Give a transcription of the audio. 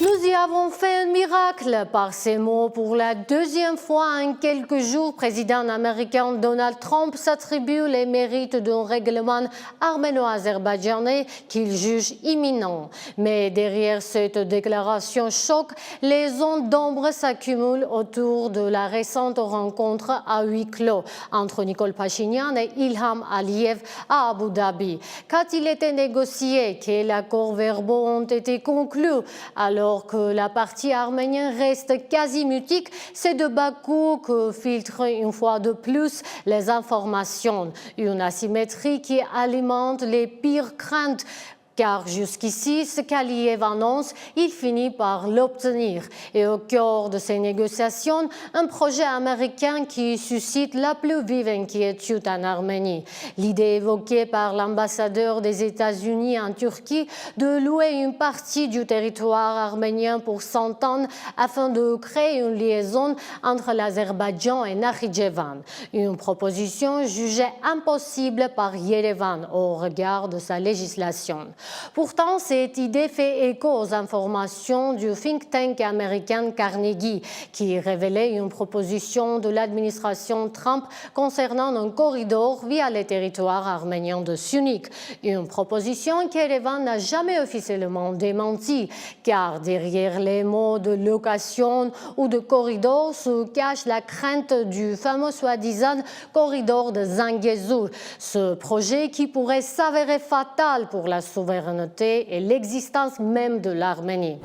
Nous y avons fait un miracle. Par ces mots, pour la deuxième fois en quelques jours, le président américain Donald Trump s'attribue les mérites d'un règlement arméno-azerbaïdjanais qu'il juge imminent. Mais derrière cette déclaration choc, les ondes d'ombre s'accumulent autour de la récente rencontre à huis clos entre Nikol Pachinian et Ilham Aliyev à Abu Dhabi. Qu'a-t-il été négocié? Quels accords verbaux ont été conclus? Alors que la partie arménienne reste quasi mutique, c'est de Bakou que filtrent une fois de plus les informations. Une asymétrie qui alimente les pires craintes. Car jusqu'ici, ce qu'Aliyev annonce, il finit par l'obtenir. Et au cœur de ces négociations, un projet américain qui suscite la plus vive inquiétude en Arménie. L'idée évoquée par l'ambassadeur des États-Unis en Turquie de louer une partie du territoire arménien pour 100 ans afin de créer une liaison entre l'Azerbaïdjan et Nakhichevan. Une proposition jugée impossible par Yerevan au regard de sa législation. Pourtant, cette idée fait écho aux informations du think tank américain Carnegie, qui révélait une proposition de l'administration Trump concernant un corridor via les territoires arméniens de Syunik. Une proposition qu'Erevan n'a jamais officiellement démentie, car derrière les mots de location ou de corridor se cache la crainte du fameux soi-disant corridor de Zangezur, ce projet qui pourrait s'avérer fatal pour la souveraineté et l'existence même de l'Arménie.